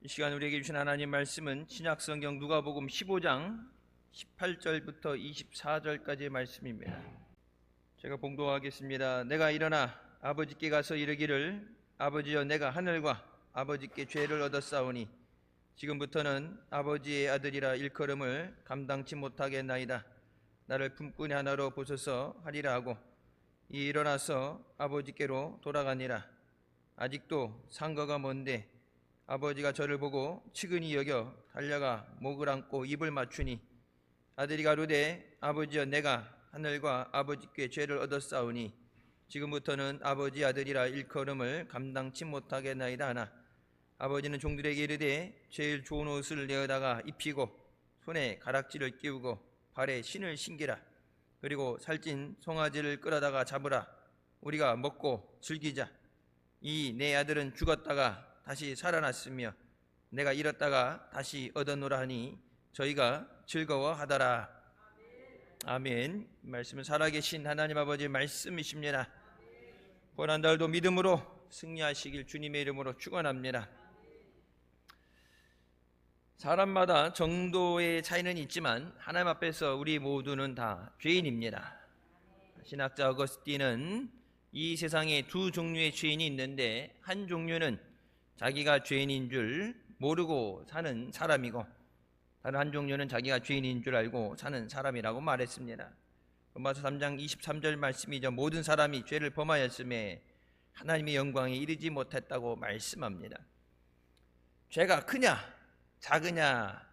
이 시간 우리에게 주신 하나님 말씀은 신약성경 누가복음 15장 18절부터 24절까지의 말씀입니다. 제가 봉독하겠습니다. 내가 일어나 아버지께 가서 이르기를 아버지여 내가 하늘과 아버지께 죄를 얻었사오니 지금부터는 아버지의 아들이라 일컬음을 감당치 못하겠나이다. 나를 품꾼이 하나로 보소서 하리라 하고 일어나서 아버지께로 돌아가니라. 아직도 상거가 먼데 아버지가 저를 보고 측은히 여겨 달려가 목을 안고 입을 맞추니 아들이 가로되 아버지여 내가 하늘과 아버지께 죄를 얻었사오니 지금부터는 아버지 아들이라 일컬음을 감당치 못하겠나이다 하나 아버지는 종들에게 이르되 제일 좋은 옷을 내어다가 입히고 손에 가락지를 끼우고 발에 신을 신기라. 그리고 살찐 송아지를 끌어다가 잡으라. 우리가 먹고 즐기자. 이 내 아들은 죽었다가 다시 살아났으며 내가 잃었다가 다시 얻었노라 하니 저희가 즐거워하더라. 아멘. 말씀은 살아계신 하나님 아버지의 말씀이십니다. 고난달도 믿음으로 승리하시길 주님의 이름으로 축원합니다. 사람마다 정도의 차이는 있지만 하나님 앞에서 우리 모두는 다 죄인입니다. 신학자 어거스틴은 이 세상에 두 종류의 죄인이 있는데 한 종류는 자기가 죄인인 줄 모르고 사는 사람이고 다른 한 종류는 자기가 죄인인 줄 알고 사는 사람이라고 말했습니다. 로마서 3장 23절 말씀이죠. 모든 사람이 죄를 범하였음에 하나님의 영광에 이르지 못했다고 말씀합니다. 죄가 크냐 작으냐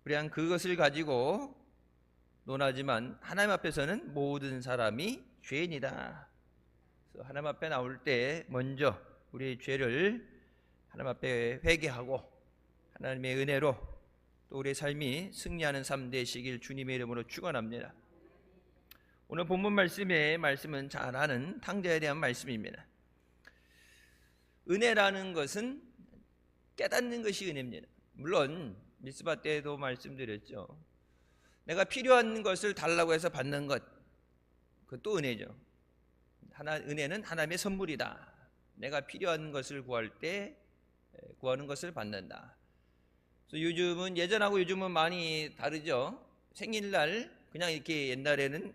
우리는 그것을 가지고 논하지만 하나님 앞에서는 모든 사람이 죄인이다. 그래서 하나님 앞에 나올 때 먼저 우리의 죄를 하나님 앞에 회개하고 하나님의 은혜로 또 우리의 삶이 승리하는 삶 되시길 주님의 이름으로 축원합니다. 오늘 본문 말씀은 잘 아는 탕자에 대한 말씀입니다. 은혜라는 것은 깨닫는 것이 은혜입니다. 물론 미스바 때도 말씀드렸죠. 내가 필요한 것을 달라고 해서 받는 것 그것도 은혜죠. 은혜는 하나님의 선물이다. 내가 필요한 것을 구할 때 구하는 것을 받는다. 그래서 예전하고 요즘은 많이 다르죠. 생일날 그냥 이렇게 옛날에는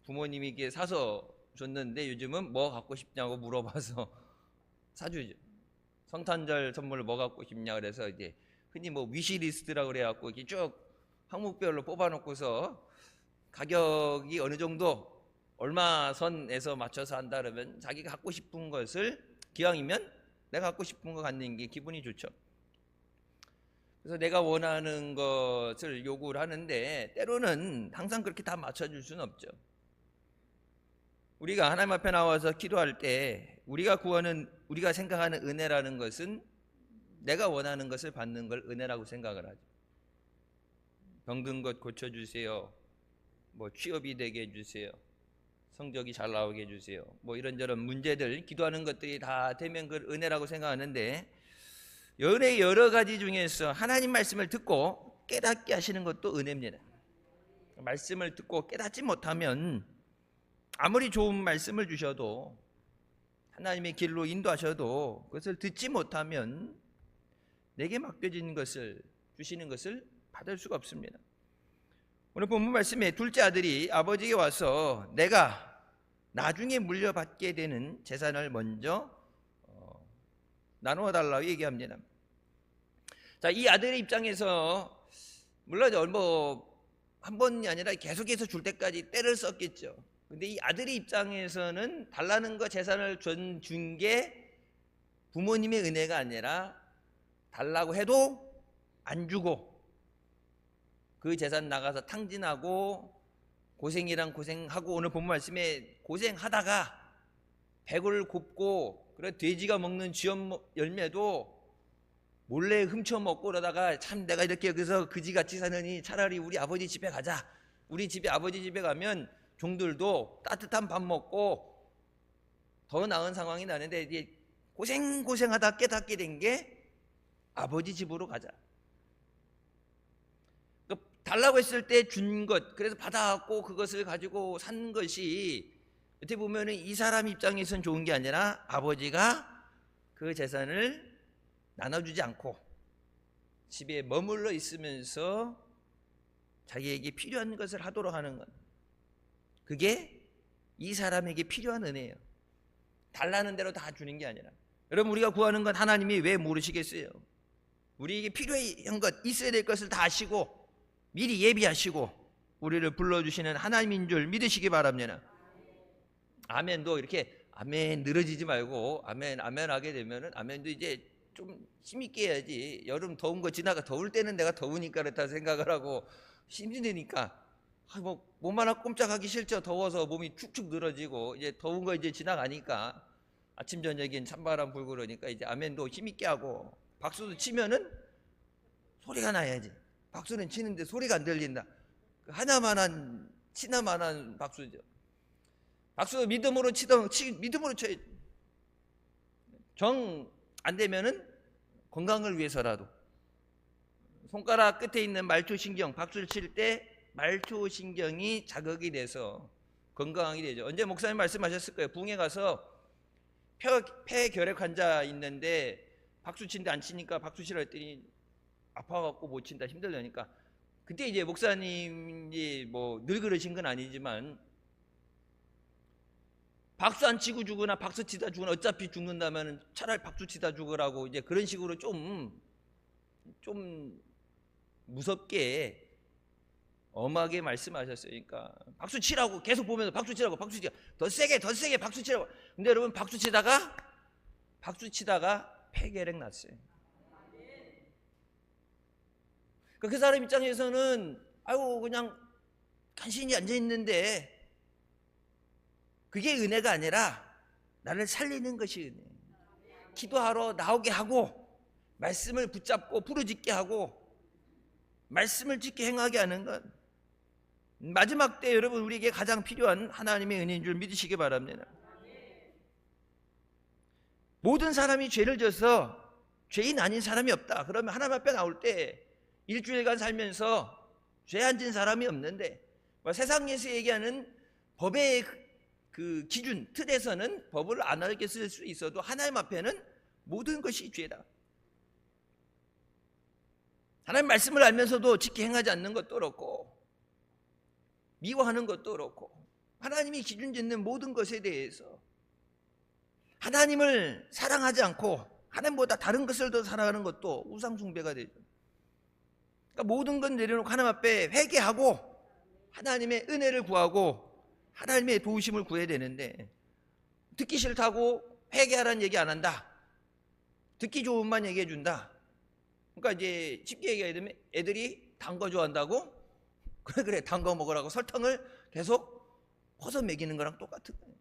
부모님이 이렇게 사서 줬는데 요즘은 뭐 갖고 싶냐고 물어봐서 사주죠. 성탄절 선물 뭐 갖고 싶냐 그래서 이제 흔히 뭐 위시리스트라고 그래갖고 이렇게 쭉 항목별로 뽑아놓고서 가격이 어느 정도 얼마 선에서 맞춰서 한다 그러면 자기가 갖고 싶은 것을 기왕이면 내가 갖고 싶은 거 갖는 게 기분이 좋죠. 그래서 내가 원하는 것을 요구를 하는데 때로는 항상 그렇게 다 맞춰줄 수는 없죠. 우리가 하나님 앞에 나와서 기도할 때 우리가 생각하는 은혜라는 것은 내가 원하는 것을 받는 걸 은혜라고 생각을 하죠. 병든 것 고쳐주세요. 뭐 취업이 되게 해주세요. 성적이 잘 나오게 해주세요. 뭐 이런저런 문제들 기도하는 것들이 다 되면 그걸 은혜라고 생각하는데 은혜의 여러 가지 중에서 하나님 말씀을 듣고 깨닫게 하시는 것도 은혜입니다. 말씀을 듣고 깨닫지 못하면 아무리 좋은 말씀을 주셔도 하나님의 길로 인도하셔도 그것을 듣지 못하면 내게 맡겨진 것을 주시는 것을 받을 수가 없습니다. 오늘 본문 말씀에 둘째 아들이 아버지에게 와서 내가 나중에 물려받게 되는 재산을 먼저 나누어 달라고 얘기합니다. 자, 이 아들의 입장에서 물론 한 번이 아니라 계속해서 줄 때까지 때를 썼겠죠. 근데 이 아들의 입장에서는 달라는 거 재산을 준 게 부모님의 은혜가 아니라 달라고 해도 안 주고 그 재산 나가서 탕진하고 고생이랑 고생하고 오늘 본문 말씀에 고생하다가 배골을 굽고 그래 돼지가 먹는 쥐업 열매도 몰래 훔쳐먹고 그러다가 참 내가 이렇게 여기서 그지같이 사느니 차라리 우리 아버지 집에 가자. 우리 집에 아버지 집에 가면 종들도 따뜻한 밥 먹고 더 나은 상황이 나는데 이제 고생하다 깨닫게 된 게 아버지 집으로 가자. 달라고 했을 때 준 것, 그래서 받아갖고 그것을 가지고 산 것이 어떻게 보면 이 사람 입장에서는 좋은 게 아니라 아버지가 그 재산을 나눠주지 않고 집에 머물러 있으면서 자기에게 필요한 것을 하도록 하는 것, 그게 이 사람에게 필요한 은혜예요. 달라는 대로 다 주는 게 아니라. 여러분, 우리가 구하는 건 하나님이 왜 모르시겠어요? 우리에게 필요한 것, 있어야 될 것을 다 아시고 미리 예비하시고 우리를 불러주시는 하나님인 줄 믿으시기 바랍니다. 아멘도 이렇게 아멘 늘어지지 말고 아멘 아멘 하게 되면은, 아멘도 이제 좀 힘있게 해야지. 여름 더운 거 지나가, 더울 때는 내가 더우니까 그렇다 생각을 하고 힘드니까 몸 하나 꼼짝하기 싫죠. 더워서 몸이 축축 늘어지고, 이제 더운 거 이제 지나가니까 아침 저녁엔 찬바람 불고 그러니까 이제 아멘도 힘있게 하고, 박수도 치면은 소리가 나야지. 박수는 치는데 소리가 안 들린다. 하나만한 치나만한 박수죠. 박수 믿음으로 믿음으로 쳐야지. 정 안 되면은 건강을 위해서라도 손가락 끝에 있는 말초신경, 박수를 칠 때 말초신경이 자극이 돼서 건강하게 되죠. 언제 목사님 말씀하셨을 거예요. 부흥회 가서 폐결핵 환자 있는데 박수 친데 안 치니까 박수 치라 했더니 아파갖고 못 친다, 힘들다니까. 그때 이제 목사님이 뭐 늘 그러신 건 아니지만, 박수 안 치고 죽으나 박수 치다 죽으나 어차피 죽는다면 차라리 박수 치다 죽으라고, 이제 그런 식으로 좀 무섭게 엄하게 말씀하셨어요. 그러니까 박수 치라고 계속 보면서 박수 치라고, 박수 치라, 더 세게 박수 치라고. 근데 여러분, 박수 치다가 폐결핵 났어요. 그 사람 입장에서는 아이고 그냥 간신히 앉아 있는데, 그게 은혜가 아니라 나를 살리는 것이 은혜. 기도하러 나오게 하고 말씀을 붙잡고 부르짖게 하고 말씀을 짓게 행하게 하는 것, 마지막 때 여러분 우리에게 가장 필요한 하나님의 은혜인 줄 믿으시기 바랍니다. 모든 사람이 죄를 져서 죄인 아닌 사람이 없다. 그러면 하나님 앞에 나올 때 일주일간 살면서 죄 안 진 사람이 없는데, 세상에서 얘기하는 법의 그 기준 틀에서는 법을 안 알게 쓸 수 있어도 하나님 앞에는 모든 것이 죄다. 하나님 말씀을 알면서도 지키 행하지 않는 것도 그렇고 미워하는 것도 그렇고, 하나님이 기준 짓는 모든 것에 대해서 하나님을 사랑하지 않고 하나님보다 다른 것을 더 사랑하는 것도 우상 숭배가 되죠. 그러니까 모든 건 내려놓고 하나님 앞에 회개하고 하나님의 은혜를 구하고 하나님의 도우심을 구해야 되는데, 듣기 싫다고 회개하라는 얘기 안 한다. 듣기 좋은만 얘기해 준다. 그러니까 이제 쉽게 얘기하게 되면 애들이 단 거 좋아한다고 그래 단 거 먹으라고 설탕을 계속 퍼서 먹이는 거랑 똑같은 거예요.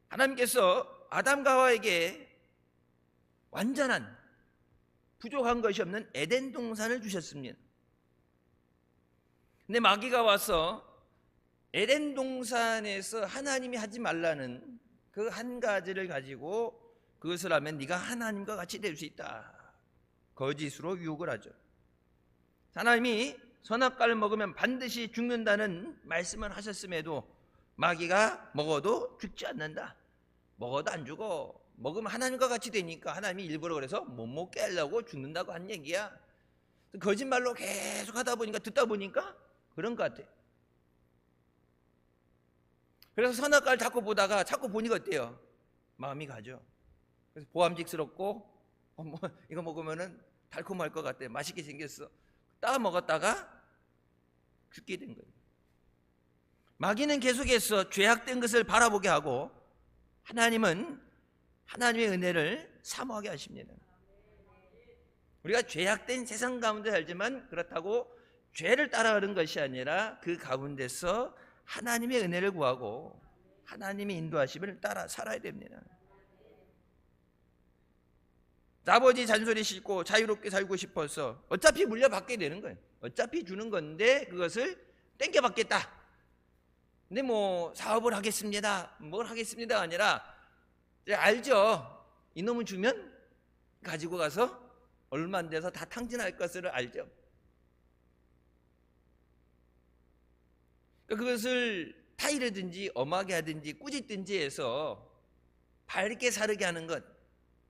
하나님께서 아담과 하와에게 완전한 부족한 것이 없는 에덴 동산을 주셨습니다. 근데 마귀가 와서 에덴 동산에서 하나님이 하지 말라는 그 한 가지를 가지고 그것을 하면 네가 하나님과 같이 될 수 있다, 거짓으로 유혹을 하죠. 하나님이 선악과를 먹으면 반드시 죽는다는 말씀을 하셨음에도 마귀가 먹어도 죽지 않는다, 먹어도 안 죽어, 먹으면 하나님과 같이 되니까 하나님이 일부러 그래서 못 먹게 하려고 죽는다고 한 얘기야. 거짓말로 계속 하다 보니까, 듣다 보니까 그런 것 같아. 그래서 선악과를 자꾸 보다가 자꾸 보니까 어때요? 마음이 가죠. 그래서 보암직스럽고 이거 먹으면은 달콤할 것 같아, 맛있게 생겼어, 따 먹었다가 죽게 된 거예요. 마귀는 계속해서 죄악된 것을 바라보게 하고 하나님은 하나님의 은혜를 사모하게 하십니다. 우리가 죄악된 세상 가운데 살지만 그렇다고 죄를 따라가는 것이 아니라 그 가운데서 하나님의 은혜를 구하고 하나님의 인도하심을 따라 살아야 됩니다. 아버지 잔소리 싣고 자유롭게 살고 싶어서 어차피 물려받게 되는 거예요. 어차피 주는 건데 그것을 땡겨받겠다. 근데 뭐 사업을 하겠습니다, 뭘 하겠습니다가 아니라 알죠. 이놈은 주면 가지고 가서 얼마 안 돼서 다 탕진할 것을 알죠. 그것을 타이르든지 엄하게 하든지 꾸짖든지 해서 밝게 살게 하는 것,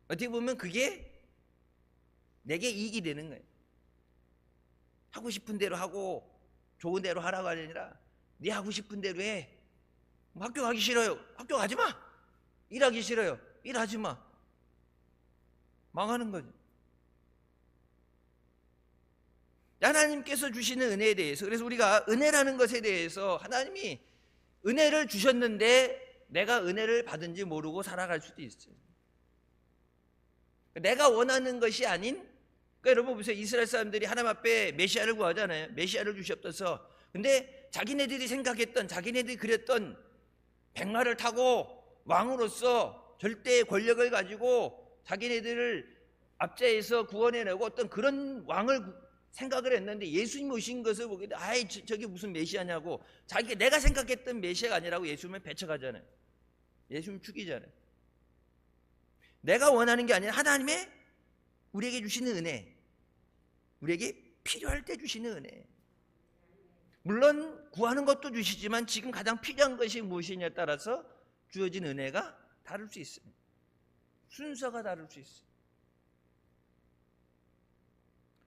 어떻게 보면 그게 내게 이익이 되는 거예요. 하고 싶은 대로 하고 좋은 대로 하라고 아니라 네 하고 싶은 대로 해. 뭐 학교 가기 싫어요, 학교 가지 마. 일하기 싫어요, 일하지 마. 망하는 거죠. 하나님께서 주시는 은혜에 대해서, 그래서 우리가 은혜라는 것에 대해서 하나님이 은혜를 주셨는데 내가 은혜를 받은지 모르고 살아갈 수도 있어요. 내가 원하는 것이 아닌, 그러니까 여러분 보세요. 이스라엘 사람들이 하나님 앞에 메시아를 구하잖아요. 메시아를 주시옵소서. 근데 자기네들이 생각했던, 자기네들이 그렸던 백마를 타고 왕으로서 절대의 권력을 가지고 자기네들을 압제해서 구원해내고 어떤 그런 왕을 생각을 했는데, 예수님 오신 것을 보게 돼 아이 저게 무슨 메시아냐고, 자기가 내가 생각했던 메시아가 아니라고 예수님을 배척하잖아요. 예수님 죽이잖아요. 내가 원하는 게 아니라 하나님의 우리에게 주시는 은혜, 우리에게 필요할 때 주시는 은혜. 물론 구하는 것도 주시지만 지금 가장 필요한 것이 무엇이냐에 따라서 주어진 은혜가 다를 수 있습니다. 순서가 다를 수 있어요.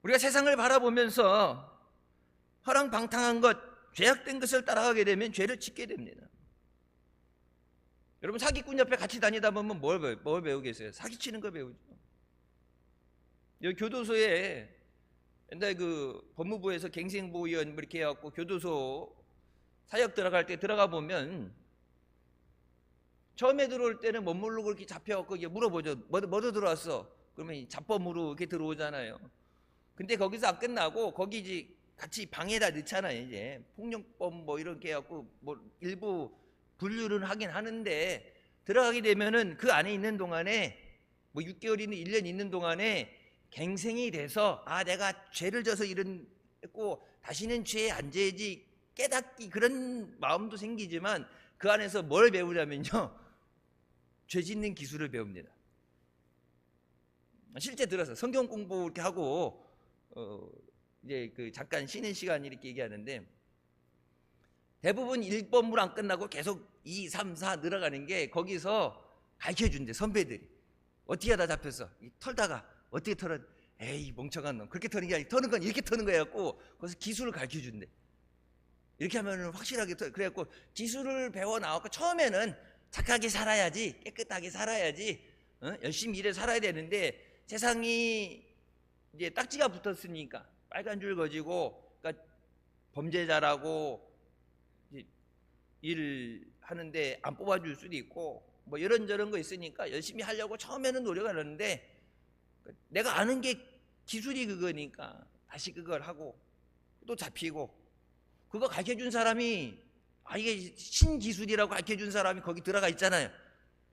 우리가 세상을 바라보면서 허랑방탕한 것, 죄악된 것을 따라가게 되면 죄를 짓게 됩니다. 여러분 사기꾼 옆에 같이 다니다 보면 뭘 배우겠어요? 사기치는 거 배우죠. 여기 교도소에 옛날 그 법무부에서 갱생보호위원 이렇게 해갖고 교도소 사역 들어갈 때 들어가 보면 처음에 들어올 때는 못 모르고 이렇게 잡혀갖고 이게 물어보죠. 뭐로 들어왔어? 그러면 잡범으로 이렇게 들어오잖아요. 근데 거기서 안 끝나고 거기 이제 같이 방에다 넣잖아요. 이제 폭력범 뭐 이렇게 해갖고 뭐 일부 분류는 하긴 하는데, 들어가게 되면은 그 안에 있는 동안에 뭐 6개월이나 1년 있는 동안에 갱생이 돼서 아 내가 죄를 져서 이랬고 다시는 죄에 안 져야지 깨닫기, 그런 마음도 생기지만 그 안에서 뭘 배우냐면요, 죄 짓는 기술을 배웁니다. 실제 들어서 성경 공부 이렇게 하고 이제 그 잠깐 쉬는 시간 이렇게 얘기하는데, 대부분 1법으로 안 끝나고 계속 2, 3, 4 늘어가는 게 거기서 가르쳐 준대. 선배들이 어떻게 하다 잡혔어, 털다가 어떻게 털어, 에이 멍청한 놈, 그렇게 터는 게 아니고 터는 건 이렇게 터는 거야 갖고 거기서 기술을 가르쳐 준대. 이렇게 하면 확실하게 그래갖고 기술을 배워 나왔고, 처음에는 착하게 살아야지, 깨끗하게 살아야지, 열심히 일해 살아야 되는데 세상이 이제 딱지가 붙었으니까 빨간 줄 거지고, 그러니까 범죄자라고 일 하는데 안 뽑아줄 수도 있고 뭐 이런저런 거 있으니까 열심히 하려고 처음에는 노력을 하는데, 내가 아는 게 기술이 그거니까 다시 그걸 하고 또 잡히고, 그거 가르쳐준 사람이 이게 신기술이라고 가르쳐준 사람이 거기 들어가 있잖아요.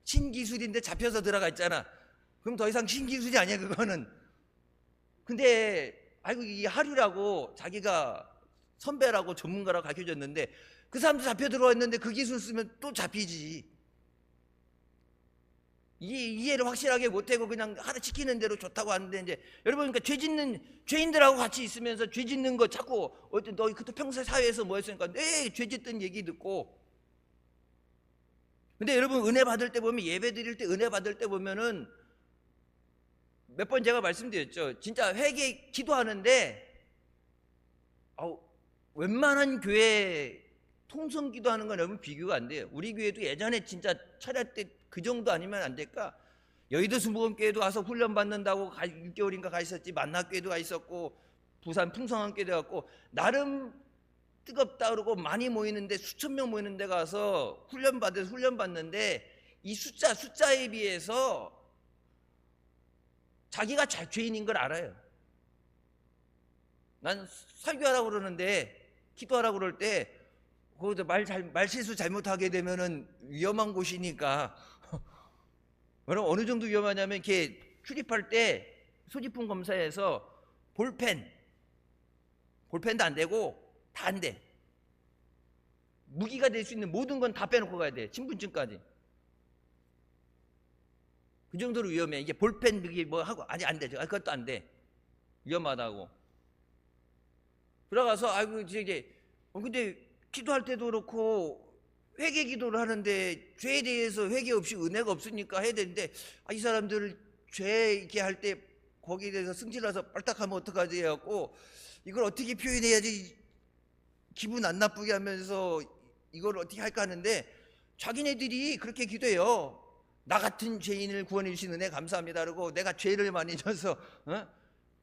신기술인데 잡혀서 들어가 있잖아. 그럼 더 이상 신기술이 아니야 그거는. 근데 이게 하류라고 자기가 선배라고 전문가라고 가르쳐줬는데 그 사람도 잡혀 들어왔는데 그 기술 쓰면 또 잡히지. 이해를 확실하게 못하고 그냥 하나 시키는 대로 좋다고 하는데, 이제 여러분, 그러니까 죄 짓는 죄인들하고 같이 있으면서 죄 짓는 거 자꾸 너 그때 평소 사회에서 뭐 했으니까 죄 짓던 얘기 듣고. 근데 여러분 은혜 받을 때 보면, 예배 드릴 때 은혜 받을 때 보면은 몇 번 제가 말씀드렸죠. 진짜 회개 기도하는데 웬만한 교회 통성 기도하는 건 여러분 비교가 안 돼요. 우리 교회도 예전에 진짜 철야 때 그 정도 아니면 안 될까? 여의도 수목원교회도 가서 훈련 받는다고 6개월인가 가 있었지. 만나교회도 가 있었고 부산 풍성한교회도 갔고, 나름 뜨겁다 그러고 많이 모이는데 수천 명 모이는 데 가서 훈련 받는데 이 숫자에 비해서 자기가 죄인인 걸 알아요. 난 설교하라고 그러는데, 기도하라고 그럴 때 거기서 말실수 잘못하게 되면은 위험한 곳이니까. 여러분 어느 정도 위험하냐면, 이렇게 출입할 때 소지품 검사에서 볼펜도 안 되고 다 안 돼. 무기가 될 수 있는 모든 건 다 빼놓고 가야 돼. 신분증까지. 그 정도로 위험해. 이게 볼펜 그게 뭐 하고 아니 안 돼. 그것도 안 돼. 위험하다고. 들어가서 이제 근데 기도할 때도 그렇고 회개 기도를 하는데 죄에 대해서 회개 없이 은혜가 없으니까 해야 되는데, 이 사람들 죄 이렇게 할 때 거기에 대해서 승질나서 빨딱하면 어떡하지 해갖고 이걸 어떻게 표현해야지 기분 안 나쁘게 하면서 이걸 어떻게 할까 하는데, 자기네들이 그렇게 기도해요. 나 같은 죄인을 구원해 주신 은혜 감사합니다. 그러고 내가 죄를 많이 져서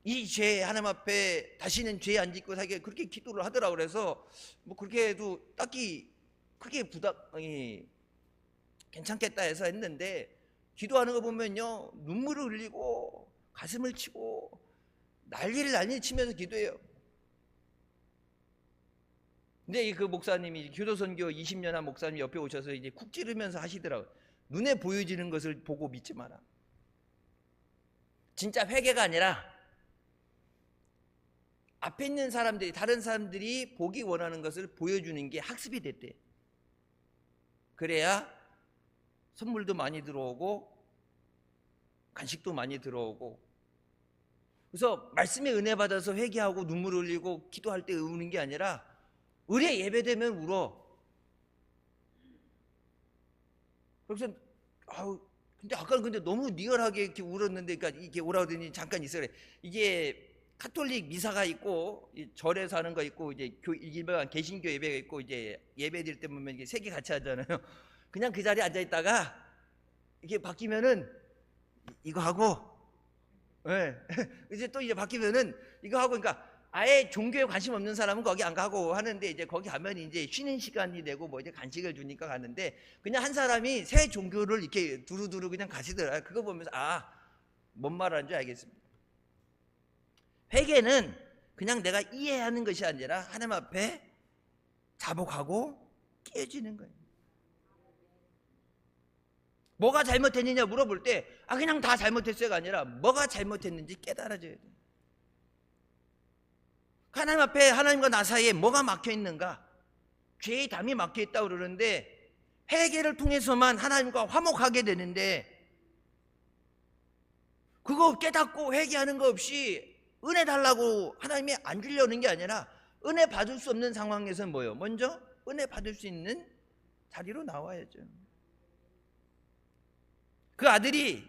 이 죄 하나님 앞에 다시는 죄 안 짓고 살게, 그렇게 기도를 하더라고. 그래서 뭐 그렇게 해도 딱히 크게 부담이 괜찮겠다 해서 했는데, 기도하는 거 보면요, 눈물을 흘리고 가슴을 치고 난리를 치면서 기도해요. 근데 그 목사님이, 교도선교 20년 한 목사님이 옆에 오셔서 이제 쿡 찌르면서 하시더라고요. 눈에 보여지는 것을 보고 믿지 마라. 진짜 회개가 아니라 앞에 있는 사람들이, 다른 사람들이 보기 원하는 것을 보여주는 게 학습이 됐대. 그래야 선물도 많이 들어오고 간식도 많이 들어오고. 그래서 말씀에 은혜 받아서 회개하고 눈물 흘리고 기도할 때 우는 게 아니라, 은혜 예배되면 울어. 그래서 근데 아까는 근데 너무 리얼하게 이렇게 울었는데, 그러니까 이게 오라더니 잠깐 있어 그래. 이게 카톨릭 미사가 있고 절에서 하는 거 있고, 이제 일반 개신교 예배가 있고, 이제 예배 드릴 때 보면 이게 세 개 같이 하잖아요. 그냥 그 자리에 앉아 있다가 이게 바뀌면은 이거 하고, 네. 이제 또 이제 바뀌면은 이거 하고, 그러니까 아예 종교에 관심 없는 사람은 거기 안 가고 하는데, 이제 거기 가면 이제 쉬는 시간이 되고 뭐 이제 간식을 주니까 가는데, 그냥 한 사람이 새 종교를 이렇게 두루두루 그냥 가시더라. 그거 보면서 뭔 말하는지 알겠습니다. 회개는 그냥 내가 이해하는 것이 아니라 하나님 앞에 자복하고 깨어지는 거예요. 뭐가 잘못했느냐 물어볼 때 그냥 다 잘못했어요가 아니라 뭐가 잘못했는지 깨달아져야 돼요. 하나님 앞에 하나님과 나 사이에 뭐가 막혀 있는가? 죄의 담이 막혀 있다고 그러는데, 회개를 통해서만 하나님과 화목하게 되는데, 그거 깨닫고 회개하는 거 없이 은혜 달라고 하나님이 안 주려는 게 아니라, 은혜 받을 수 없는 상황에서는 뭐예요? 먼저 은혜 받을 수 있는 자리로 나와야죠. 그 아들이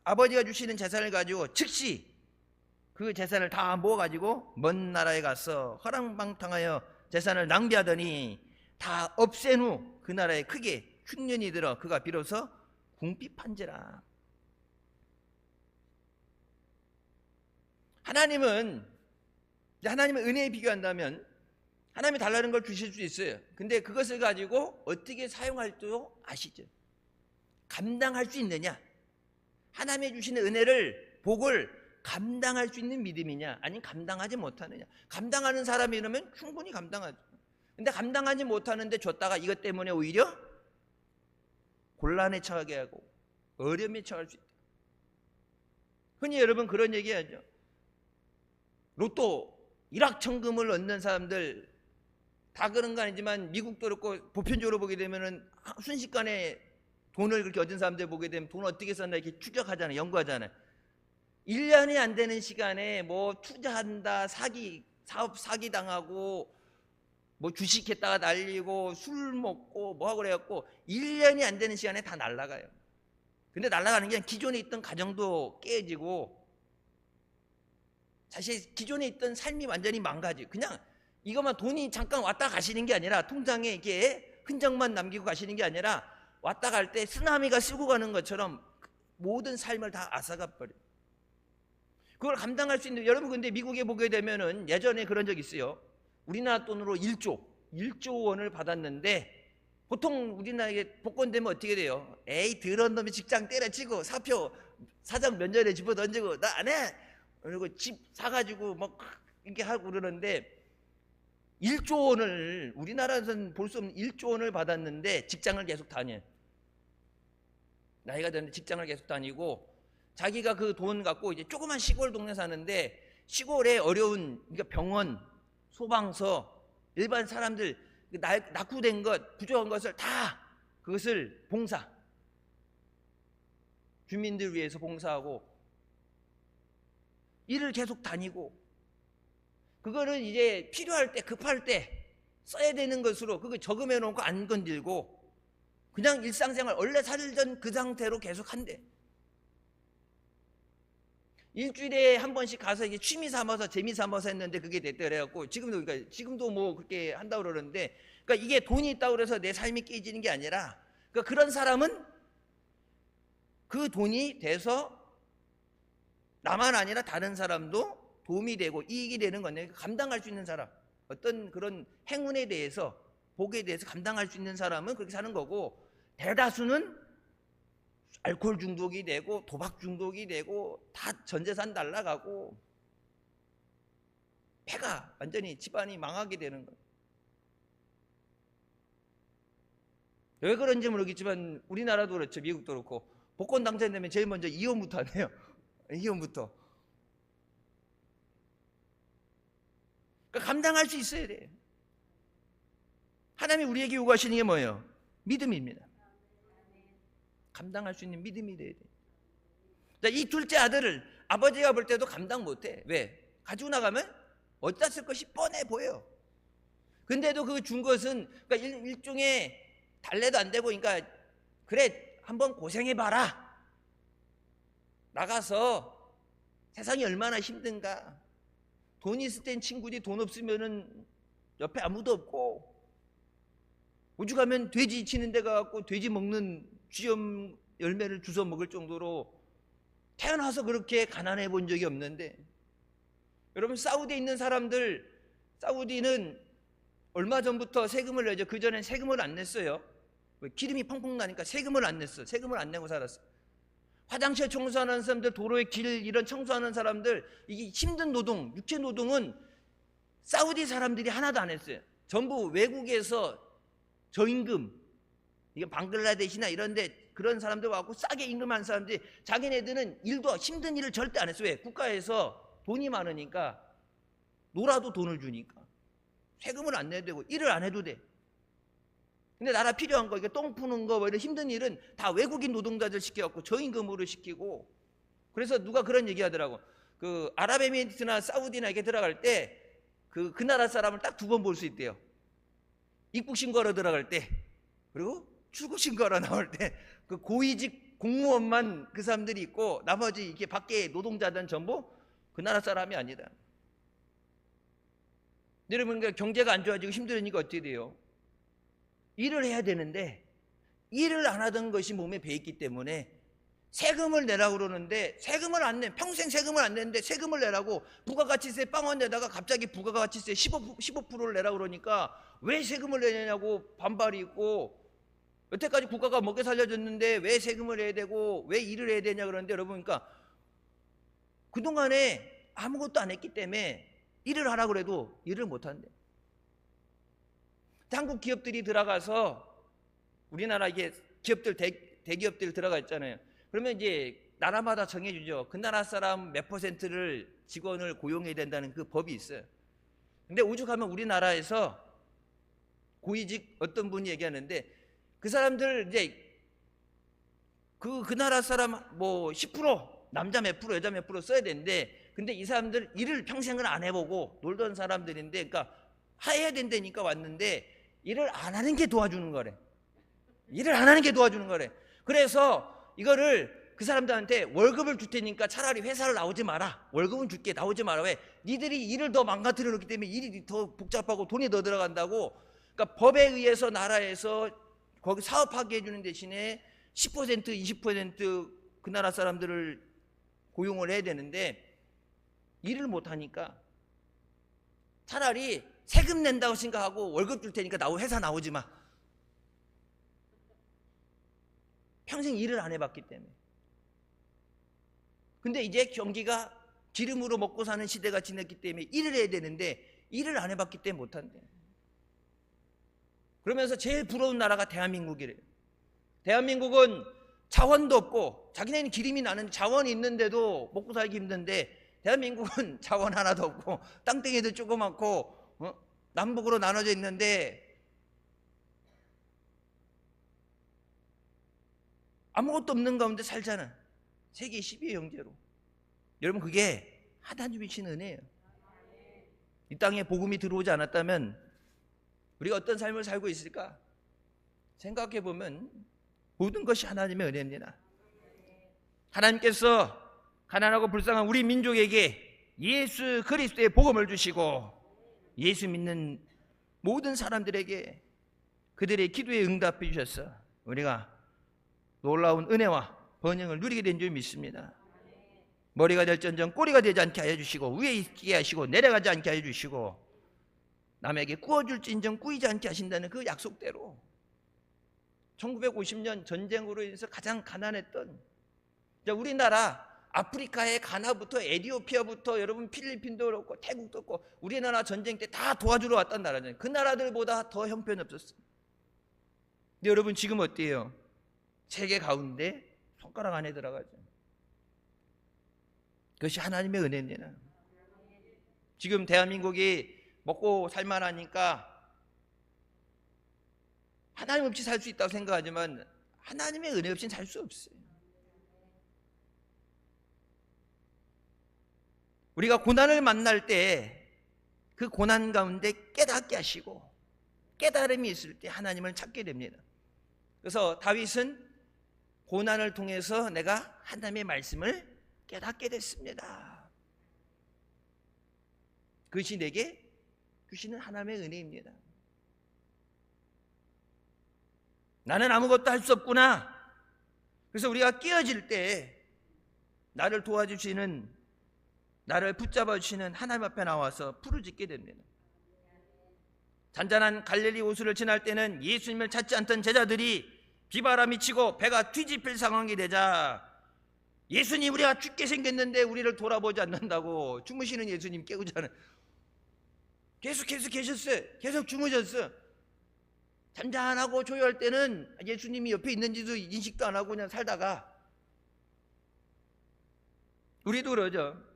아버지가 주시는 재산을 가지고 즉시 그 재산을 다 모아가지고 먼 나라에 가서 허랑방탕하여 재산을 낭비하더니 다 없앤 후 그 나라에 크게 흉년이 들어 그가 비로소 궁핍한지라. 하나님은 은혜에 비교한다면 하나님이 달라는 걸 주실 수 있어요. 근데 그것을 가지고 어떻게 사용할 줄 아시죠? 감당할 수 있느냐? 하나님이 주시는 은혜를, 복을 감당할 수 있는 믿음이냐, 아니면 감당하지 못하느냐. 감당하는 사람이라면 충분히 감당하죠. 근데 감당하지 못하는데 줬다가 이것 때문에 오히려 곤란에 처하게 하고 어려움에 처할 수 있다. 흔히 여러분 그런 얘기하죠. 로또 일확천금을 얻는 사람들 다 그런 거 아니지만, 미국도 그렇고 보편적으로 보게 되면은 순식간에 돈을 그렇게 얻은 사람들 보게 되면 돈 어떻게 썼나 이렇게 추적하잖아요. 연구하잖아요. 1년이 안 되는 시간에 뭐 투자한다, 사업 사기당하고, 뭐 주식했다가 날리고, 술 먹고 뭐 하고 그래갖고 1년이 안 되는 시간에 다 날아가요. 근데 날아가는 게 기존에 있던 가정도 깨지고, 사실 기존에 있던 삶이 완전히 망가지고, 그냥 이것만 돈이 잠깐 왔다 가시는 게 아니라, 통장에 이게 흔적만 남기고 가시는 게 아니라, 왔다 갈 때 쓰나미가 쓰고 가는 것처럼 모든 삶을 다 앗아가 버려요. 그걸 감당할 수 있는, 여러분 근데 미국에 보게 되면은 예전에 그런 적 있어요. 우리나라 돈으로 1조 원을 받았는데, 보통 우리나라에 복권되면 어떻게 돼요? 에이 더러운 놈이 직장 때려치고 사표 사장 면전에 집어던지고 나 안 해! 그리고 집 사가지고 막 이렇게 하고 그러는데, 1조 원을 우리나라에서는 볼 수 없는 1조 원을 받았는데 직장을 계속 다녀요. 나이가 됐는데 직장을 계속 다니고, 자기가 그 돈 갖고 이제 조그만 시골 동네 사는데, 시골에 어려운, 그러니까 병원, 소방서, 일반 사람들 낙후된 것, 부족한 것을 다 그것을 주민들 위해서 봉사하고 일을 계속 다니고, 그거는 이제 필요할 때, 급할 때 써야 되는 것으로 그거 저금해 놓고 안 건들고 그냥 일상생활 원래 살던 그 상태로 계속 한대. 일주일에 한 번씩 가서 이게 취미 삼아서 재미 삼아서 했는데 그게 됐다 그래갖고 지금도 뭐 그렇게 한다고 그러는데, 그러니까 이게 돈이 있다고 그래서 내 삶이 깨지는 게 아니라, 그러니까 그런 사람은 그 돈이 돼서 나만 아니라 다른 사람도 도움이 되고 이익이 되는 건데, 감당할 수 있는 사람, 어떤 그런 행운에 대해서, 복에 대해서 감당할 수 있는 사람은 그렇게 사는 거고, 대다수는 알코올 중독이 되고 도박 중독이 되고 다 전재산 날라가고 배가 완전히 집안이 망하게 되는 거예요. 왜 그런지 모르겠지만 우리나라도 그렇죠, 미국도 그렇고, 복권 당첨되면 제일 먼저 이혼부터 하네요. 이혼부터. 그러니까 감당할 수 있어야 돼요. 하나님이 우리에게 요구하시는 게 뭐예요? 믿음입니다. 감당할 수 있는 믿음이 돼야 돼. 자, 이 둘째 아들을 아버지가 볼 때도 감당 못해. 왜? 가지고 나가면 어디다 쓸 것이 뻔해 보여. 근데도 그 준 것은, 그러니까 일종의 달래도 안 되고, 그러니까 그래 한번 고생해봐라. 나가서 세상이 얼마나 힘든가. 돈 있을 땐 친구지, 돈 없으면은 옆에 아무도 없고, 오죽하면 돼지 치는 데 가갖고 돼지 먹는 쥐염 열매를 주워 먹을 정도로 태어나서 그렇게 가난해 본 적이 없는데, 여러분 사우디에 있는 사람들, 사우디는 얼마 전부터 세금을 내죠. 그전엔 세금을 안 냈어요. 기름이 펑펑 나니까 세금을 안 냈어. 세금을 안 내고 살았어. 화장실 청소하는 사람들, 도로에 길 이런 청소하는 사람들, 이게 힘든 노동, 육체 노동은 사우디 사람들이 하나도 안 했어요. 전부 외국에서 저임금, 이게 방글라데시나 이런데 그런 사람들 와갖고 싸게 임금하는 사람들이, 자기네들은 일도 힘든 일을 절대 안 했어요. 왜? 국가에서 돈이 많으니까, 놀아도 돈을 주니까 세금을 안 내도 되고 일을 안 해도 돼. 근데 나라 필요한 거, 이게 똥 푸는 거, 뭐 이런 힘든 일은 다 외국인 노동자들 시켜갖고 저임금으로 시키고. 그래서 누가 그런 얘기 하더라고. 그 아랍에미리트나 사우디나 이렇게 들어갈 때 그 나라 사람을 딱 두 번 볼 수 있대요. 입국 신고하러 들어갈 때, 그리고 출국 신고하러 나올 때. 그 고위직 공무원만 그 사람들이 있고, 나머지 이렇게 밖에 노동자들은 전부 그 나라 사람이 아니다. 여러분, 그러니까 경제가 안 좋아지고 힘들으니까 어떻게 돼요? 일을 해야 되는데 일을 안 하던 것이 몸에 배있기 때문에 세금을 내라고 그러는데 세금을 안 내. 평생 세금을 안 내는데 세금을 내라고, 부가가치세 빵원 내다가 갑자기 부가가치세 15%를 내라고 그러니까 왜 세금을 내냐고 반발이 있고, 여태까지 국가가 먹여 살려줬는데 왜 세금을 내야 되고 왜 일을 해야 되냐 그러는데, 여러분, 그러니까 그동안에 아무것도 안 했기 때문에 일을 하라고 그래도 일을 못 한대. 한국 기업들이 들어가서, 우리나라 이게 기업들, 대기업들 들어가 있잖아요. 그러면 이제 나라마다 정해주죠. 그 나라 사람 몇 %를 직원을 고용해야 된다는 그 법이 있어요. 근데 오죽하면 우리나라에서 고위직 어떤 분이 얘기하는데, 그 사람들 이제 그 나라 사람 뭐 10%, 남자 몇 프로, 여자 몇 프로 써야 되는데, 근데 이 사람들 일을 평생을 안 해보고 놀던 사람들인데, 그러니까 해야 된다니까 왔는데 일을 안 하는 게 도와주는 거래. 일을 안 하는 게 도와주는 거래. 그래서 이거를 그 사람들한테 월급을 줄 테니까 차라리 회사를 나오지 마라. 월급은 줄게, 나오지 마라. 왜? 니들이 일을 더 망가뜨려 놓기 때문에 일이 더 복잡하고 돈이 더 들어간다고. 그러니까 법에 의해서 나라에서 거기 사업하게 해주는 대신에 10%, 20% 그 나라 사람들을 고용을 해야 되는데 일을 못하니까 차라리 세금 낸다고 생각하고 월급 줄 테니까 회사 나오지 마. 평생 일을 안 해봤기 때문에. 근데 이제 경기가 기름으로 먹고 사는 시대가 지났기 때문에 일을 해야 되는데 일을 안 해봤기 때문에 못한대. 그러면서 제일 부러운 나라가 대한민국이래요. 대한민국은 자원도 없고, 자기네는 기름이 나는데 자원이 있는데도 먹고 살기 힘든데, 대한민국은 자원 하나도 없고 땅덩이도 조그맣고 남북으로 나눠져 있는데 아무것도 없는 가운데 살잖아. 세계 10위의 형제로. 여러분, 그게 하나님이 주신 은혜예요. 이 땅에 복음이 들어오지 않았다면 우리가 어떤 삶을 살고 있을까? 생각해 보면 모든 것이 하나님의 은혜입니다. 하나님께서 가난하고 불쌍한 우리 민족에게 예수 그리스도의 복음을 주시고 예수 믿는 모든 사람들에게 그들의 기도에 응답해 주셔서 우리가 놀라운 은혜와 번영을 누리게 된 줄 믿습니다. 머리가 될전정 꼬리가 되지 않게 하여 주시고 위에 있게 하시고 내려가지 않게 하여 주시고 남에게 구워줄진정 꾸이지 않게 하신다는 그 약속대로 1950년 전쟁으로 인해서 가장 가난했던 우리나라 아프리카의 가나부터 에티오피아부터 여러분 필리핀도 그렇고 태국도 그렇고 우리나라 전쟁 때 다 도와주러 왔던 나라잖아요. 그 나라들보다 더 형편없었어요. 근데 여러분 지금 어때요? 세계 가운데 손가락 안에 들어가죠. 그것이 하나님의 은혜입니다. 지금 대한민국이 먹고 살만하니까 하나님 없이 살 수 있다고 생각하지만 하나님의 은혜 없이는 살 수 없어요. 우리가 고난을 만날 때 그 고난 가운데 깨닫게 하시고 깨달음이 있을 때 하나님을 찾게 됩니다. 그래서 다윗은 고난을 통해서 내가 하나님의 말씀을 깨닫게 됐습니다. 그것이 내게 주시는 하나님의 은혜입니다. 나는 아무것도 할 수 없구나. 그래서 우리가 깨어질 때 나를 도와주시는 나를 붙잡아 주시는 하나님 앞에 나와서 부르짖게 됩니다. 잔잔한 갈릴리 호수를 지날 때는 예수님을 찾지 않던 제자들이 비바람이 치고 배가 뒤집힐 상황이 되자 예수님 우리가 죽게 생겼는데 우리를 돌아보지 않는다고 주무시는 예수님 깨우잖아요. 계속 계셨어요. 계속 주무셨어요. 잠잠하고 조용할 때는 예수님이 옆에 있는지도 인식도 안 하고 그냥 살다가 우리도 그러죠.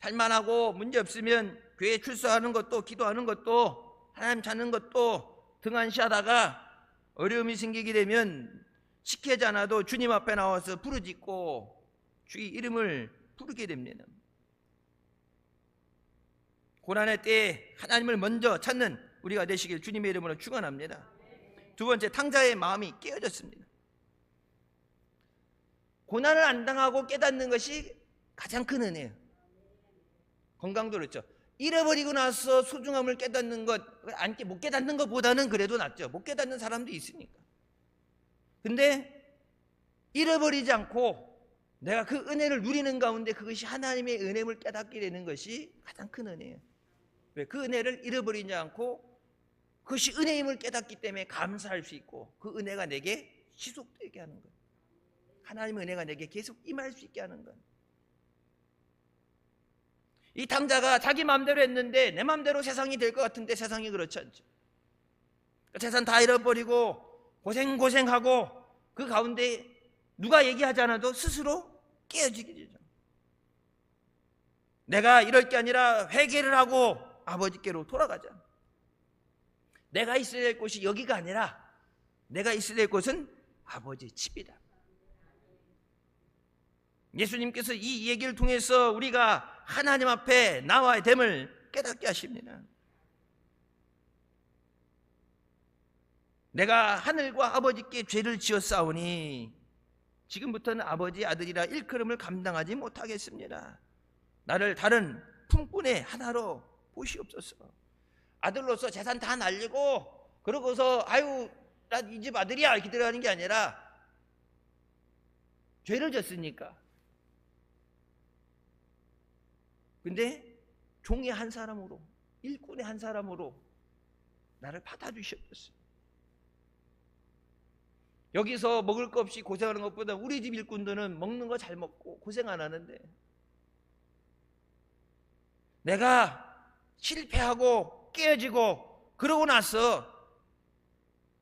살만하고 문제 없으면 교회 출석하는 것도 기도하는 것도 하나님 찾는 것도 등한시하다가 어려움이 생기게 되면 시키지 않아도 주님 앞에 나와서 부르짖고 주의 이름을 부르게 됩니다. 고난의 때에 하나님을 먼저 찾는 우리가 되시길 주님의 이름으로 축원합니다. 두 번째, 탕자의 마음이 깨어졌습니다. 고난을 안 당하고 깨닫는 것이 가장 큰 은혜예요. 건강도 그렇죠. 잃어버리고 나서 소중함을 깨닫는 것, 못 깨닫는 것보다는 그래도 낫죠. 못 깨닫는 사람도 있으니까. 근데 잃어버리지 않고 내가 그 은혜를 누리는 가운데 그것이 하나님의 은혜를 깨닫게 되는 것이 가장 큰 은혜예요. 왜? 그 은혜를 잃어버리지 않고 그것이 은혜임을 깨닫기 때문에 감사할 수 있고 그 은혜가 내게 지속되게 하는 것. 하나님의 은혜가 내게 계속 임할 수 있게 하는 것. 이 탕자가 자기 마음대로 했는데 내 마음대로 세상이 될 것 같은데 세상이 그렇지 않죠. 재산 다 잃어버리고 고생하고 그 가운데 누가 얘기하지 않아도 스스로 깨어지게 되죠. 내가 이럴 게 아니라 회개를 하고 아버지께로 돌아가자. 내가 있어야 될 곳이 여기가 아니라 내가 있어야 될 곳은 아버지의 집이다. 예수님께서 이 얘기를 통해서 우리가 하나님 앞에 나와야 됨을 깨닫게 하십니다. 내가 하늘과 아버지께 죄를 지었사오니 지금부터는 아버지 아들이라 일컬음을 감당하지 못하겠습니다. 나를 다른 품꾼의 하나로 보시옵소서. 아들로서 재산 다 날리고 그러고서 아유 나 이 집 아들이야 이렇게 들어가는 게 아니라 죄를 졌으니까. 근데 종의 한 사람으로 일꾼의 한 사람으로 나를 받아주셨어요. 여기서 먹을 거 없이 고생하는 것보다 우리 집 일꾼들은 먹는 거 잘 먹고 고생 안 하는데 내가 실패하고 깨어지고 그러고 나서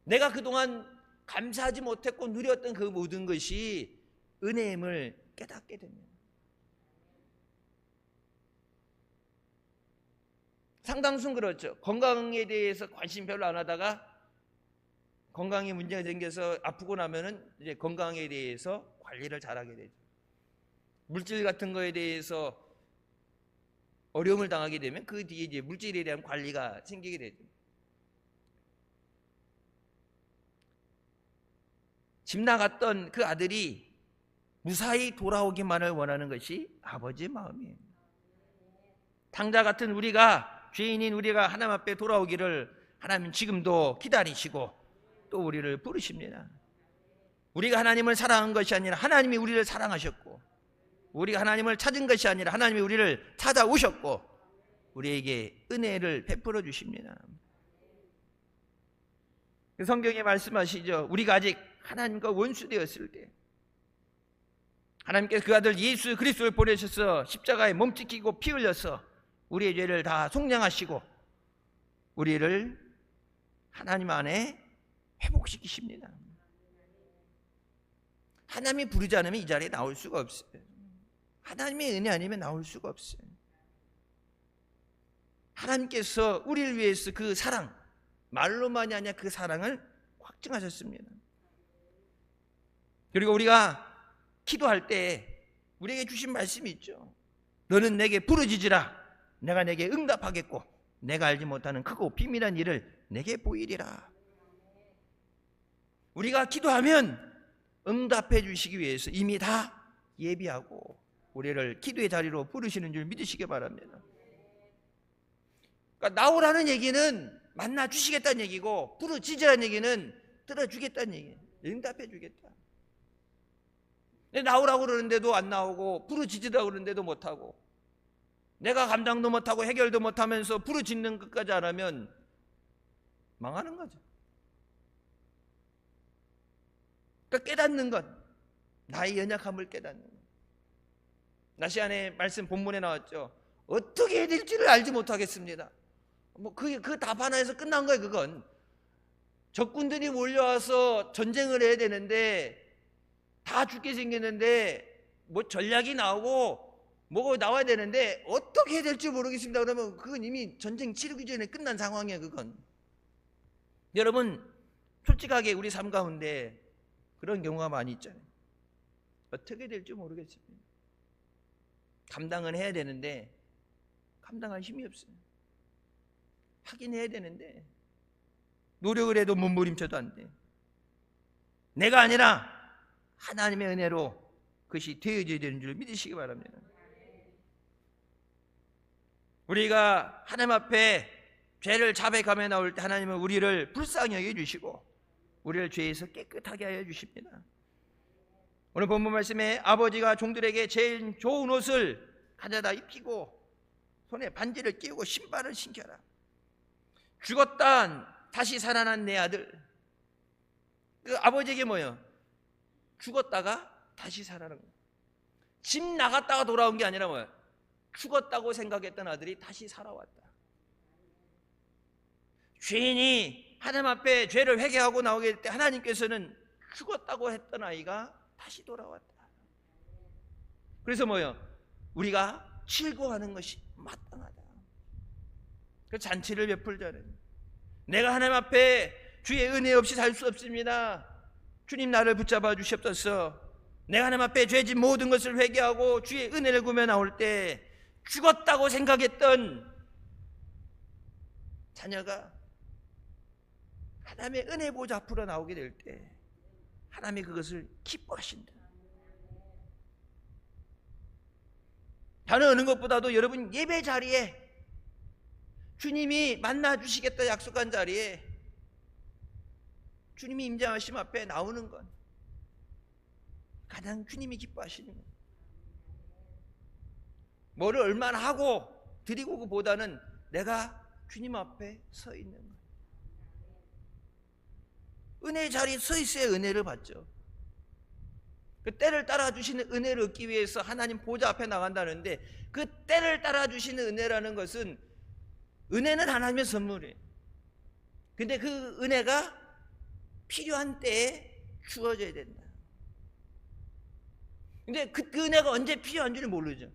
내가 그동안 감사하지 못했고 누렸던 그 모든 것이 은혜임을 깨닫게 됩니다. 상당수는 그렇죠. 건강에 대해서 관심 별로 안 하다가 건강에 문제가 생겨서 아프고 나면은 이제 건강에 대해서 관리를 잘하게 되죠. 물질 같은 거에 대해서 어려움을 당하게 되면 그 뒤에 이제 물질에 대한 관리가 생기게 되죠. 집 나갔던 그 아들이 무사히 돌아오기만을 원하는 것이 아버지의 마음이에요. 탕자 같은 우리가, 죄인인 우리가 하나님 앞에 돌아오기를 하나님 지금도 기다리시고 또 우리를 부르십니다. 우리가 하나님을 사랑한 것이 아니라 하나님이 우리를 사랑하셨고, 우리가 하나님을 찾은 것이 아니라 하나님이 우리를 찾아오셨고 우리에게 은혜를 베풀어 주십니다. 성경에 말씀하시죠. 우리가 아직 하나님과 원수되었을 때 하나님께서 그 아들 예수 그리스도를 보내셔서 십자가에 몸찍히고 피 흘려서 우리의 죄를 다 속량하시고 우리를 하나님 안에 회복시키십니다. 하나님이 부르지 않으면 이 자리에 나올 수가 없어요. 하나님의 은혜 아니면 나올 수가 없어요. 하나님께서 우리를 위해서 그 사랑, 말로만이 아니라 그 사랑을 확증하셨습니다. 그리고 우리가 기도할 때 우리에게 주신 말씀이 있죠. 너는 내게 부르짖으라. 내가 내게 응답하겠고 내가 알지 못하는 크고 비밀한 일을 내게 보이리라. 우리가 기도하면 응답해 주시기 위해서 이미 다 예비하고 우리를 기도의 자리로 부르시는 줄 믿으시기 바랍니다. 그러니까 나오라는 얘기는 만나 주시겠다는 얘기고, 부르짖으라는 얘기는 들어주겠다는 얘기예요. 응답해 주겠다. 나오라고 그러는데도 안 나오고, 부르짖으라고 그러는데도 못하고, 내가 감당도 못하고 해결도 못하면서 부르짖는 것까지 안 하면 망하는 거죠. 그러니까 깨닫는 것, 나의 연약함을 깨닫는 것. 낮 시간에 말씀 본문에 나왔죠. 어떻게 해야 될지를 알지 못하겠습니다. 그 답 하나에서 끝난 거예요. 그건 적군들이 몰려와서 전쟁을 해야 되는데 다 죽게 생겼는데 전략이 나오고 뭐가 나와야 되는데 어떻게 해야 될지 모르겠습니다. 그러면 그건 이미 전쟁 치르기 전에 끝난 상황이에요. 그건. 여러분 솔직하게 우리 삶 가운데 그런 경우가 많이 있잖아요. 어떻게 될지 모르겠습니다. 감당은 해야 되는데 감당할 힘이 없어요. 하긴 해야 되는데 노력을 해도 몸부림쳐도 안 돼. 내가 아니라 하나님의 은혜로 그것이 되어져야 되는 줄 믿으시기 바랍니다. 우리가 하나님 앞에 죄를 자백하며 나올 때 하나님은 우리를 불쌍히 여겨주시고 우리를 죄에서 깨끗하게 하여 주십니다. 오늘 본문 말씀에 아버지가 종들에게 제일 좋은 옷을 가져다 입히고 손에 반지를 끼우고 신발을 신겨라. 죽었다 다시 살아난 내 아들. 그 아버지에게 뭐예요? 죽었다가 다시 살아난 거예요. 집 나갔다가 돌아온 게 아니라 뭐예요? 죽었다고 생각했던 아들이 다시 살아왔다. 죄인이 하나님 앞에 죄를 회개하고 나오게 될 때 하나님께서는 죽었다고 했던 아이가 다시 돌아왔다. 그래서 뭐예요? 우리가 즐거워하는 것이 마땅하다. 그 잔치를 베풀자는 내가 하나님 앞에 주의 은혜 없이 살 수 없습니다. 주님 나를 붙잡아 주시옵소서. 내가 하나님 앞에 죄진 모든 것을 회개하고 주의 은혜를 구며 나올 때 죽었다고 생각했던 자녀가 하나님의 은혜 보좌 앞으로 나오게 될 때 하나님이 그것을 기뻐하신다. 다른 어느 것보다도 여러분 예배 자리에 주님이 만나 주시겠다 약속한 자리에 주님이 임재하심 앞에 나오는 건 가장 주님이 기뻐하시는 거예요. 뭐를 얼마나 하고 드리고 그보다는 내가 주님 앞에 서 있는 거예요. 은혜의 자리에 서 있어야 은혜를 받죠. 그 때를 따라 주시는 은혜를 얻기 위해서 하나님 보좌 앞에 나간다는데 그 때를 따라 주시는 은혜라는 것은 은혜는 하나님의 선물이에요. 근데 그 은혜가 필요한 때에 주어져야 된다. 근데 그 은혜가 언제 필요한 줄 모르죠.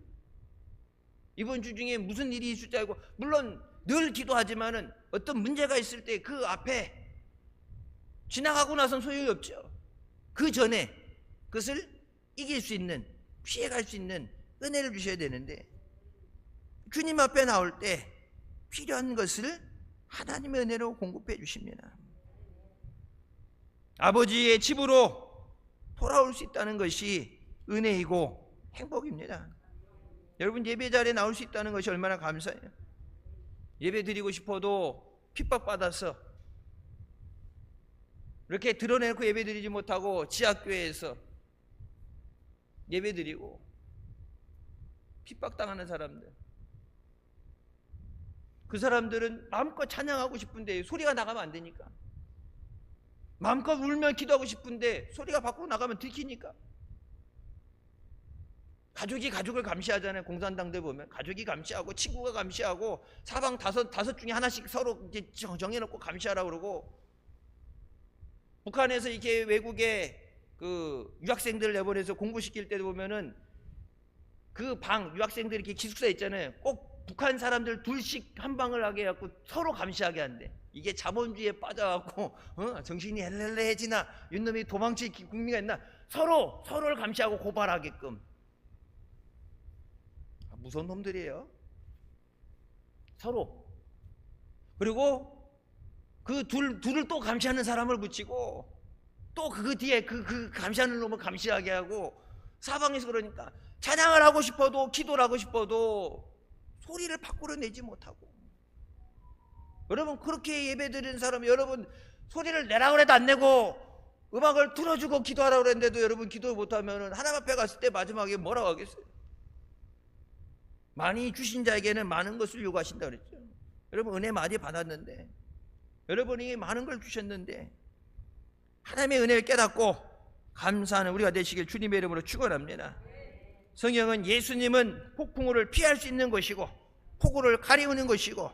이번 주 중에 무슨 일이 있을 줄 알고 물론 늘 기도하지만은 어떤 문제가 있을 때 그 앞에 지나가고 나선 소용이 없죠. 그 전에 그것을 이길 수 있는 피해갈 수 있는 은혜를 주셔야 되는데 주님 앞에 나올 때 필요한 것을 하나님의 은혜로 공급해 주십니다. 아버지의 집으로 돌아올 수 있다는 것이 은혜이고 행복입니다. 여러분 예배 자리에 나올 수 있다는 것이 얼마나 감사해요. 예배 드리고 싶어도 핍박받아서 이렇게 드러내놓고 예배 드리지 못하고 지하교회에서 예배 드리고 핍박당하는 사람들, 그 사람들은 마음껏 찬양하고 싶은데 소리가 나가면 안 되니까, 마음껏 울며 기도하고 싶은데 소리가 밖으로 나가면 들키니까. 가족이 가족을 감시하잖아요. 공산당들 보면 가족이 감시하고 친구가 감시하고 사방 다섯 중에 하나씩 서로 이제 정해놓고 감시하라고 그러고, 북한에서 이렇게 외국에 그 유학생들을 내보내서 공부시킬 때도 보면은 그 방 유학생들 이렇게 기숙사 있잖아요. 꼭 북한 사람들 둘씩 한 방을 하게 해갖고 서로 감시하게 한대. 이게 자본주의에 빠져갖고 정신이 헬렐레해지나 윤놈이 도망칠 국민가 있나, 서로를 감시하고 고발하게끔. 무서운 놈들이에요. 서로. 그리고 그 둘을 또 감시하는 사람을 붙이고 또 그 뒤에 그 감시하는 놈을 감시하게 하고, 사방에서 그러니까 찬양을 하고 싶어도 기도를 하고 싶어도 소리를 밖으로 내지 못하고. 여러분 그렇게 예배드리는 사람, 여러분 소리를 내라고 해도 안 내고 음악을 틀어주고 기도하라고 그랬는데도 여러분 기도 못하면 하나님 앞에 갔을 때 마지막에 뭐라고 하겠어요? 많이 주신 자에게는 많은 것을 요구하신다 그랬죠. 여러분 은혜 많이 받았는데, 여러분이 많은 걸 주셨는데 하나님의 은혜를 깨닫고 감사하는 우리가 되시길 주님의 이름으로 축원합니다. 성경은 예수님은 폭풍우를 피할 수 있는 것이고 폭우를 가리우는 것이고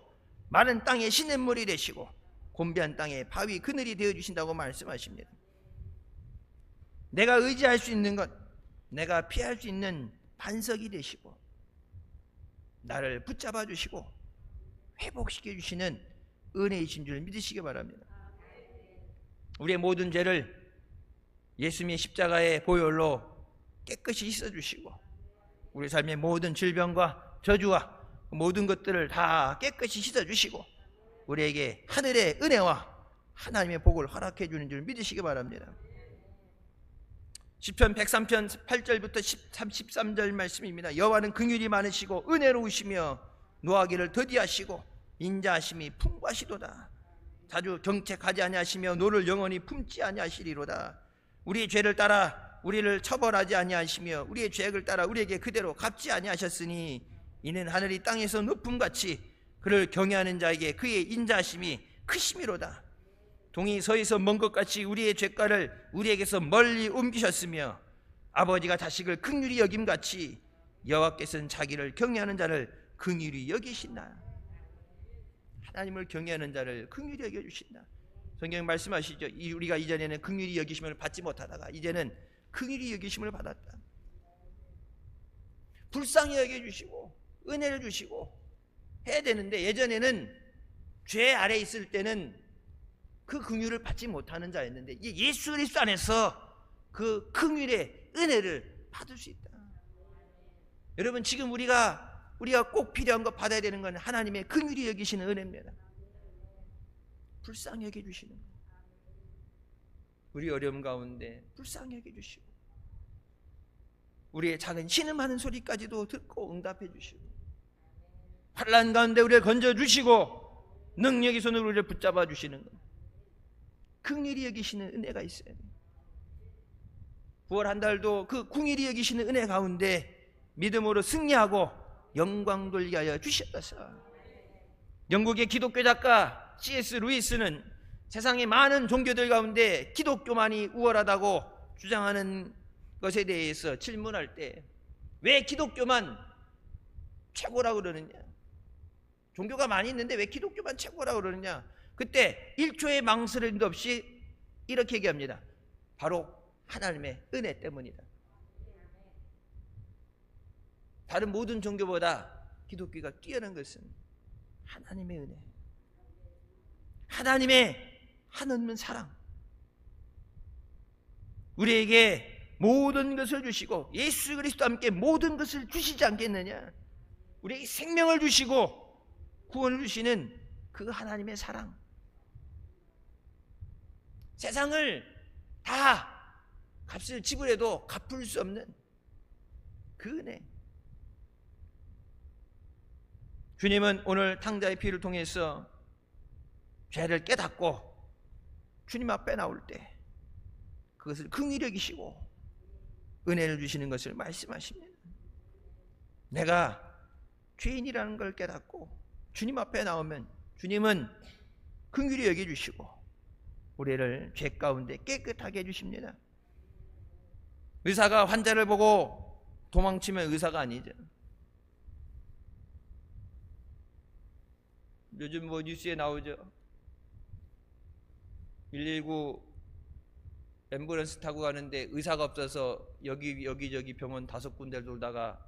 마른 땅에 시냇물이 되시고 곤비한 땅에 바위 그늘이 되어주신다고 말씀하십니다. 내가 의지할 수 있는 것, 내가 피할 수 있는 반석이 되시고 나를 붙잡아 주시고 회복시켜 주시는 은혜이신 줄 믿으시기 바랍니다. 우리의 모든 죄를 예수님의 십자가의 보혈로 깨끗이 씻어주시고 우리 삶의 모든 질병과 저주와 모든 것들을 다 깨끗이 씻어주시고 우리에게 하늘의 은혜와 하나님의 복을 허락해 주는 줄 믿으시기 바랍니다. 시편 103편 8절부터 13절 말씀입니다. 여호와는 긍휼이 많으시고 은혜로우시며 노하기를 더디하시고 인자하심이 풍부하시도다. 자주 정책하지 아니하시며 노를 영원히 품지 아니하시리로다. 우리의 죄를 따라 우리를 처벌하지 아니하시며 우리의 죄악을 따라 우리에게 그대로 갚지 아니하셨으니 이는 하늘이 땅에서 높음같이 그를 경외하는 자에게 그의 인자하심이 크심이로다. 동이 서에서 먼 것 같이 우리의 죄가를 우리에게서 멀리 옮기셨으며 아버지가 자식을 긍휼히 여김같이 여호와께서는 자기를 경외하는 자를 긍휼히 여기신다. 하나님을 경외하는 자를 긍휼히 여겨주신다. 성경 말씀하시죠. 우리가 이전에는 긍휼히 여기심을 받지 못하다가 이제는 긍휼히 여기심을 받았다. 불쌍히 여겨주시고 은혜를 주시고 해야 되는데, 예전에는 죄 아래 있을 때는 그 긍휼을 받지 못하는 자였는데 예수 그리스도 안에서 그 긍휼의 은혜를 받을 수 있다. 여러분 지금 우리가 꼭 필요한 거 받아야 되는 건 하나님의 긍휼히 여기시는 은혜입니다. 불쌍히 여겨주시는 거. 우리 어려움 가운데 불쌍히 여겨주시고 우리의 작은 신음하는 소리까지도 듣고 응답해 주시고 환난 가운데 우리를 건져주시고 능력의 손으로 우리를 붙잡아 주시는 것, 긍휼히 여기시는 은혜가 있어야 돼요. 9월 한 달도 그 긍휼히 여기시는 은혜 가운데 믿음으로 승리하고 영광 돌리게 하여 주시옵소서. 영국의 기독교 작가 C.S. 루이스는 세상의 많은 종교들 가운데 기독교만이 우월하다고 주장하는 것에 대해서 질문할 때 왜 기독교만 최고라고 그러느냐, 종교가 많이 있는데 왜 기독교만 최고라고 그러느냐, 그때 1초의 망설임도 없이 이렇게 얘기합니다. 바로 하나님의 은혜 때문이다. 다른 모든 종교보다 기독교가 뛰어난 것은 하나님의 은혜, 하나님의 한없는 사랑, 우리에게 모든 것을 주시고 예수 그리스도와 함께 모든 것을 주시지 않겠느냐, 우리에게 생명을 주시고 구원을 주시는 그 하나님의 사랑, 세상을 다 값을 지불해도 갚을 수 없는 그 은혜. 주님은 오늘 탕자의 피를 통해서 죄를 깨닫고 주님 앞에 나올 때 그것을 긍휼히 여기시고 은혜를 주시는 것을 말씀하십니다. 내가 죄인이라는 걸 깨닫고 주님 앞에 나오면 주님은 긍휼히 여겨주시고 우리를 죄 가운데 깨끗하게 해주십니다. 의사가 환자를 보고 도망치면 의사가 아니죠. 요즘 뭐 뉴스에 나오죠. 119 앰뷸런스 타고 가는데 의사가 없어서 여기저기 병원 5군데를 돌다가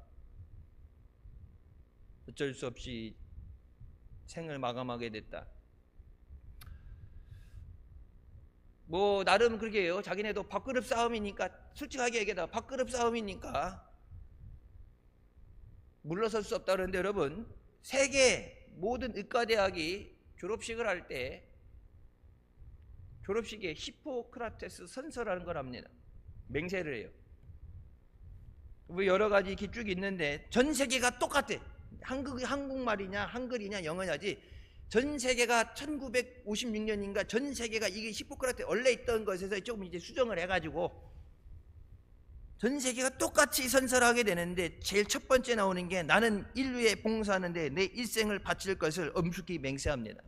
어쩔 수 없이 생을 마감하게 됐다. 뭐 나름 그렇게 해요. 자기네도 밥그릇 싸움이니까, 솔직하게 얘기하다 밥그릇 싸움이니까 물러설 수 없다 그러는데, 여러분, 세계 모든 의과대학이 졸업식을 할 때 졸업식에 히포크라테스 선서라는 걸 합니다. 맹세를 해요. 뭐 여러 가지 이렇게 쭉 있는데 전 세계가 똑같아. 한국말이냐 한글이냐 영어냐지 전 세계가 1956년인가 전 세계가 이게 히포크라테스 원래 있던 것에서 조금 이제 수정을 해가지고 전 세계가 똑같이 선서를 하게 되는데, 제일 첫 번째 나오는 게 나는 인류에 봉사하는데 내 일생을 바칠 것을 엄숙히 맹세합니다.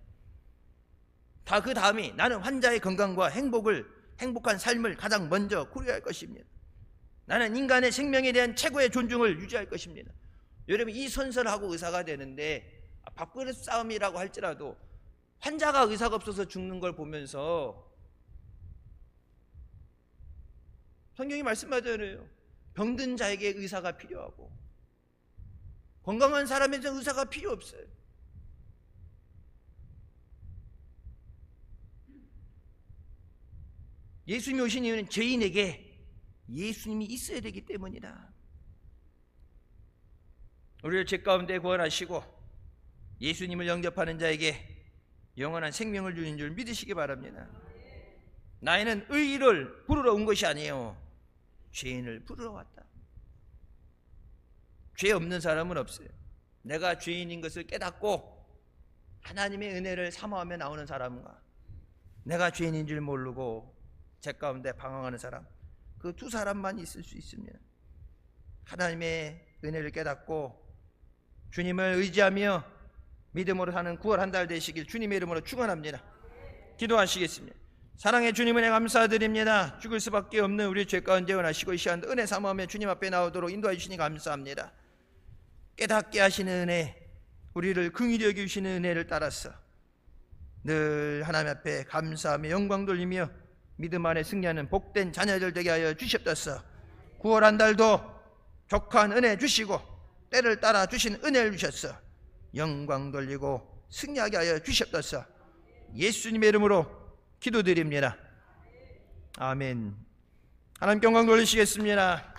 다 그 다음이 나는 환자의 건강과 행복한 삶을 가장 먼저 고려할 것입니다. 나는 인간의 생명에 대한 최고의 존중을 유지할 것입니다. 여러분, 이 선서를 하고 의사가 되는데 밥그릇 싸움이라고 할지라도 환자가 의사가 없어서 죽는 걸 보면서 성경이 말씀하잖아요. 병든 자에게 의사가 필요하고 건강한 사람에게 의사가 필요 없어요. 예수님이 오신 이유는 죄인에게 예수님이 있어야 되기 때문이다. 우리를 죄 가운데 구원하시고 예수님을 영접하는 자에게 영원한 생명을 주는 줄 믿으시기 바랍니다. 나이는 의인을 부르러 온 것이 아니에요. 죄인을 부르러 왔다. 죄 없는 사람은 없어요. 내가 죄인인 것을 깨닫고 하나님의 은혜를 사모하며 나오는 사람과 내가 죄인인 줄 모르고 죄 가운데 방황하는 사람, 그 두 사람만 있을 수 있습니다. 하나님의 은혜를 깨닫고 주님을 의지하며 믿음으로 사는 9월 한 달 되시길 주님의 이름으로 축원합니다. 기도하시겠습니다. 사랑의 주님, 은혜 감사드립니다. 죽을 수밖에 없는 우리 죄 가운데 원하시고 이 시간 은혜 사모하며 주님 앞에 나오도록 인도해 주시니 감사합니다. 깨닫게 하시는 은혜, 우리를 긍휼히 여기시는 은혜를 따라서 늘 하나님 앞에 감사하며 영광 돌리며 믿음 안에 승리하는 복된 자녀들 되게 하여 주시옵소서. 9월 한 달도 족한 은혜 주시고 때를 따라 주신 은혜를 주셔서 영광 돌리고 승리하게 하여 주시옵소서. 예수님의 이름으로 기도드립니다. 아멘. 하나님께 영광 돌리시겠습니다.